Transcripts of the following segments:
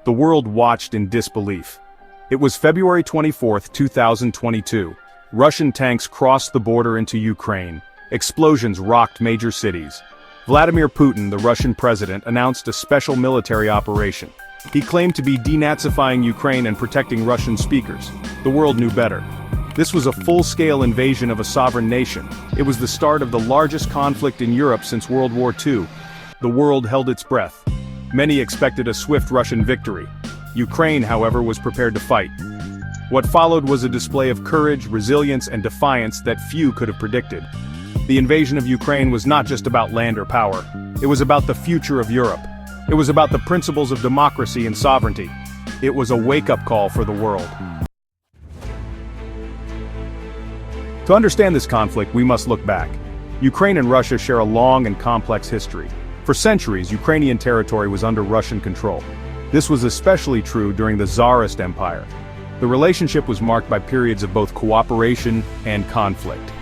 The world watched in disbelief. It was February 24, 2022. Russian tanks crossed the border into Ukraine. Explosions rocked major cities. Vladimir Putin, the Russian president, announced a special military operation. He claimed to be denazifying Ukraine and protecting Russian speakers. The world knew better. This was a full-scale invasion of a sovereign nation. It was the start of the largest conflict in Europe since World War II. The world held its breath. Many expected a swift Russian victory. Ukraine, however, was prepared to fight. What followed was a display of courage, resilience, and defiance that few could have predicted. The invasion of Ukraine was not just about land or power. It was about the future of Europe. It was about the principles of democracy and sovereignty. It was a wake-up call for the world. To understand this conflict, we must look back. Ukraine and Russia share a long and complex history. For centuries, Ukrainian territory was under Russian control. This was especially true during the Tsarist Empire. The relationship was marked by periods of both cooperation and conflict.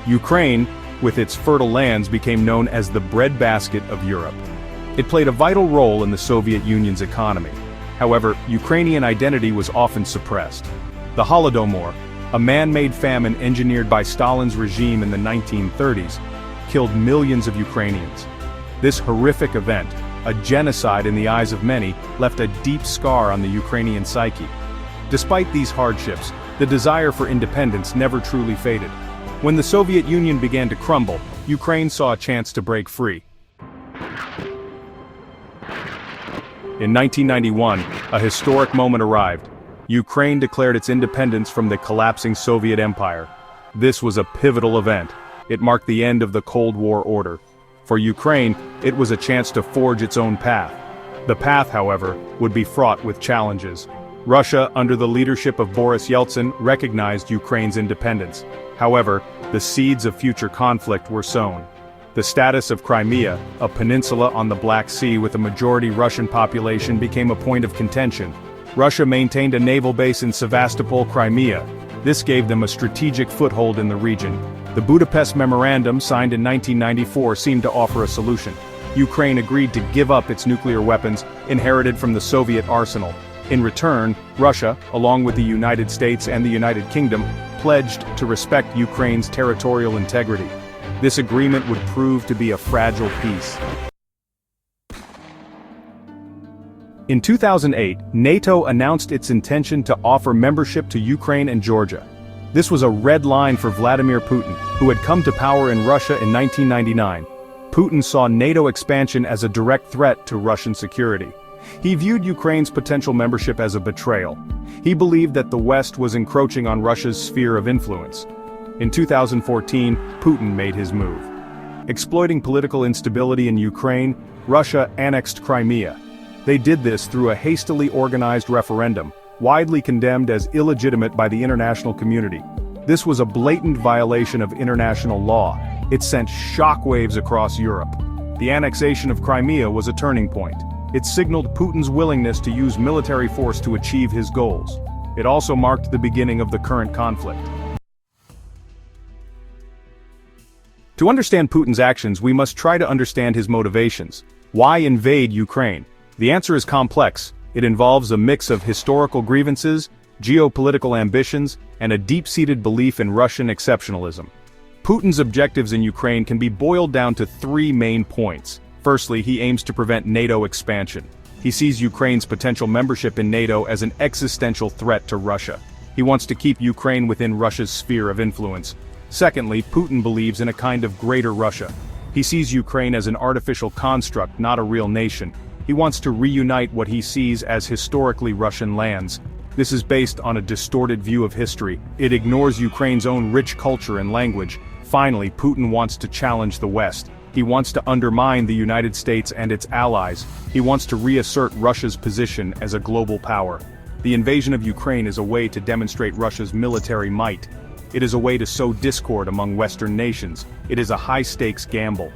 Ukraine, with its fertile lands, became known as the breadbasket of Europe. It played a vital role in the Soviet Union's economy. However, Ukrainian identity was often suppressed. The Holodomor, a man-made famine engineered by Stalin's regime in the 1930s, killed millions of Ukrainians. This horrific event, a genocide in the eyes of many, left a deep scar on the Ukrainian psyche. Despite these hardships, the desire for independence never truly faded. When the Soviet Union began to crumble, Ukraine saw a chance to break free. In 1991, a historic moment arrived. Ukraine declared its independence from the collapsing Soviet Empire. This was a pivotal event. It marked the end of the Cold War order. For Ukraine, it was a chance to forge its own path. The path, however, would be fraught with challenges. Russia, under the leadership of Boris Yeltsin, recognized Ukraine's independence. However, the seeds of future conflict were sown. The status of Crimea, a peninsula on the Black Sea with a majority Russian population, became a point of contention. Russia maintained a naval base in Sevastopol, Crimea. This gave them a strategic foothold in the region. The Budapest Memorandum, signed in 1994, seemed to offer a solution. Ukraine agreed to give up its nuclear weapons, inherited from the Soviet arsenal. In return, Russia, along with the United States and the United Kingdom, pledged to respect Ukraine's territorial integrity. This agreement would prove to be a fragile peace. In 2008, NATO announced its intention to offer membership to Ukraine and Georgia. This was a red line for Vladimir Putin, who had come to power in Russia in 1999. Putin saw NATO expansion as a direct threat to Russian security. He viewed Ukraine's potential membership as a betrayal. He believed that the West was encroaching on Russia's sphere of influence. In 2014, Putin made his move. Exploiting political instability in Ukraine, Russia annexed Crimea. They did this through a hastily organized referendum, widely condemned as illegitimate by the international community. This was a blatant violation of international law. It sent shockwaves across Europe. The annexation of Crimea was a turning point. It signaled Putin's willingness to use military force to achieve his goals. It also marked the beginning of the current conflict. To understand Putin's actions, we must try to understand his motivations. Why invade Ukraine? The answer is complex. It involves a mix of historical grievances, geopolitical ambitions, and a deep-seated belief in Russian exceptionalism. Putin's objectives in Ukraine can be boiled down to three main points. Firstly, he aims to prevent NATO expansion. He sees Ukraine's potential membership in NATO as an existential threat to Russia. He wants to keep Ukraine within Russia's sphere of influence. Secondly, Putin believes in a kind of greater Russia. He sees Ukraine as an artificial construct, not a real nation. He wants to reunite what he sees as historically Russian lands. This is based on a distorted view of history. It ignores Ukraine's own rich culture and language. Finally, Putin wants to challenge the West. He wants to undermine the United States and its allies. He wants to reassert Russia's position as a global power. The invasion of Ukraine is a way to demonstrate Russia's military might. It is a way to sow discord among Western nations. It is a high-stakes gamble.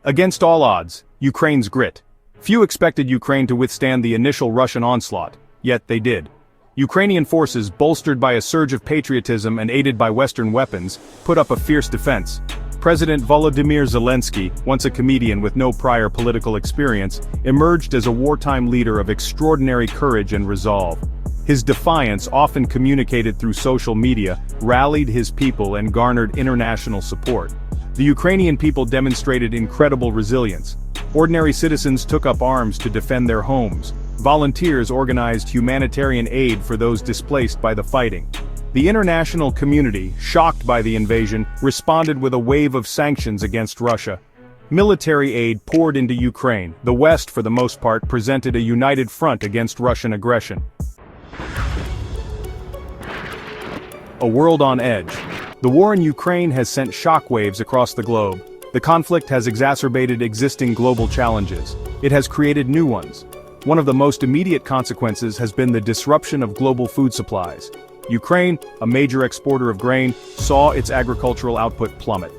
Against all odds, Ukraine's grit. Few expected Ukraine to withstand the initial Russian onslaught, yet they did. Ukrainian forces, bolstered by a surge of patriotism and aided by Western weapons, put up a fierce defense. President Volodymyr Zelensky, once a comedian with no prior political experience, emerged as a wartime leader of extraordinary courage and resolve. His defiance, often communicated through social media, rallied his people and garnered international support. The Ukrainian people demonstrated incredible resilience. Ordinary citizens took up arms to defend their homes. Volunteers organized humanitarian aid for those displaced by the fighting. The international community, shocked by the invasion, responded with a wave of sanctions against Russia. Military aid poured into Ukraine. The West, for the most part, presented a united front against Russian aggression. A world on edge. The war in Ukraine has sent shockwaves across the globe. The conflict has exacerbated existing global challenges. It has created new ones. One of the most immediate consequences has been the disruption of global food supplies. Ukraine, a major exporter of grain, saw its agricultural output plummet.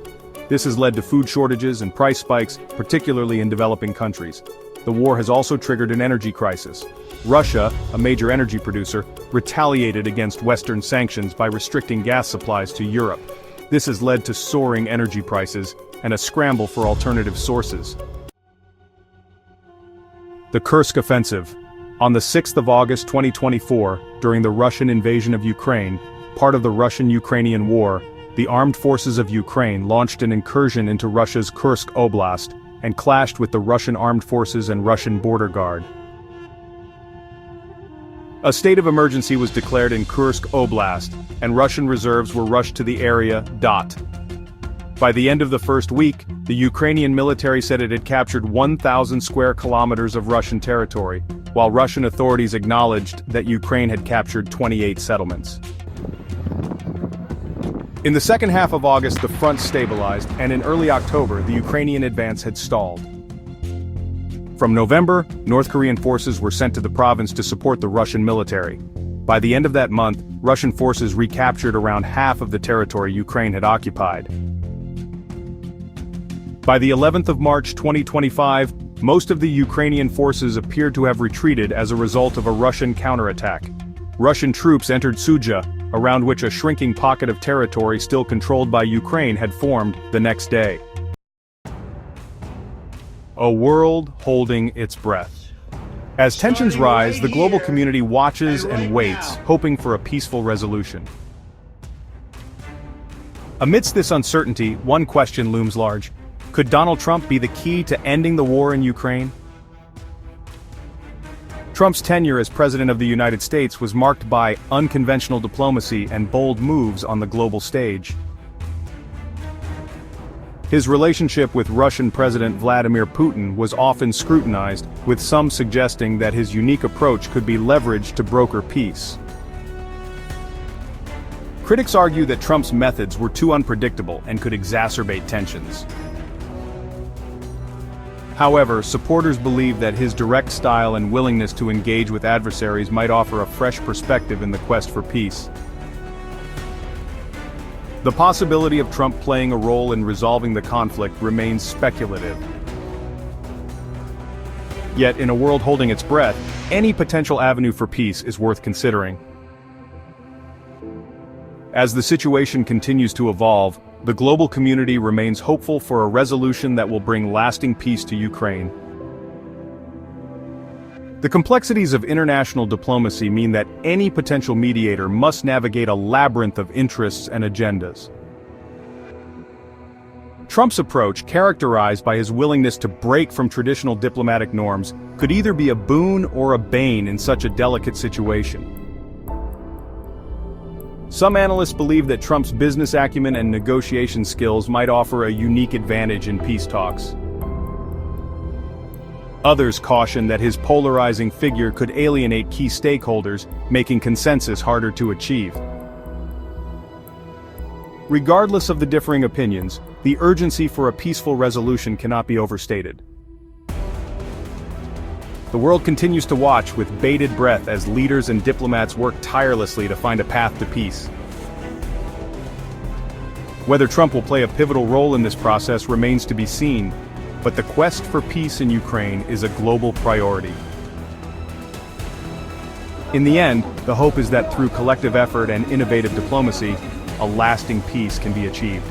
This has led to food shortages and price spikes, particularly in developing countries. The war has also triggered an energy crisis. Russia, a major energy producer, retaliated against Western sanctions by restricting gas supplies to Europe. This has led to soaring energy prices and a scramble for alternative sources. The Kursk Offensive. On the 6th of August 2024, during the Russian invasion of Ukraine, part of the Russian-Ukrainian War, the armed forces of Ukraine launched an incursion into Russia's Kursk Oblast and clashed with the Russian armed forces and Russian border guard. A state of emergency was declared in Kursk Oblast, and Russian reserves were rushed to the area. By the end of the first week, the Ukrainian military said it had captured 1,000 square kilometers of Russian territory, while Russian authorities acknowledged that Ukraine had captured 28 settlements. In the second half of August, the front stabilized, and in early October, the Ukrainian advance had stalled. From November, North Korean forces were sent to the province to support the Russian military. By the end of that month, Russian forces recaptured around half of the territory Ukraine had occupied. By the 11th of March 2025, most of the Ukrainian forces appeared to have retreated as a result of a Russian counterattack. Russian troops entered Sudzha, around which a shrinking pocket of territory still controlled by Ukraine had formed the next day. A world holding its breath. As tensions rise, the global community watches and waits, hoping for a peaceful resolution. Amidst this uncertainty, one question looms large. Could Donald Trump be the key to ending the war in Ukraine? Trump's tenure as President of the United States was marked by unconventional diplomacy and bold moves on the global stage. His relationship with Russian President Vladimir Putin was often scrutinized, with some suggesting that his unique approach could be leveraged to broker peace. Critics argue that Trump's methods were too unpredictable and could exacerbate tensions. However, supporters believe that his direct style and willingness to engage with adversaries might offer a fresh perspective in the quest for peace. The possibility of Trump playing a role in resolving the conflict remains speculative. Yet, in a world holding its breath, any potential avenue for peace is worth considering. As the situation continues to evolve, the global community remains hopeful for a resolution that will bring lasting peace to Ukraine. The complexities of international diplomacy mean that any potential mediator must navigate a labyrinth of interests and agendas. Trump's approach, characterized by his willingness to break from traditional diplomatic norms, could either be a boon or a bane in such a delicate situation. Some analysts believe that Trump's business acumen and negotiation skills might offer a unique advantage in peace talks. Others caution that his polarizing figure could alienate key stakeholders, making consensus harder to achieve. Regardless of the differing opinions, the urgency for a peaceful resolution cannot be overstated. The world continues to watch with bated breath as leaders and diplomats work tirelessly to find a path to peace. Whether Trump will play a pivotal role in this process remains to be seen, but the quest for peace in Ukraine is a global priority. In the end, the hope is that through collective effort and innovative diplomacy, a lasting peace can be achieved.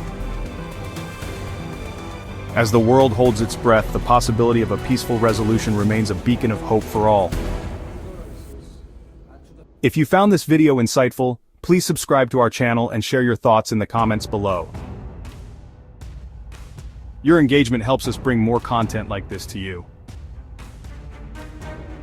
As the world holds its breath, the possibility of a peaceful resolution remains a beacon of hope for all. If you found this video insightful, please subscribe to our channel and share your thoughts in the comments below. Your engagement helps us bring more content like this to you.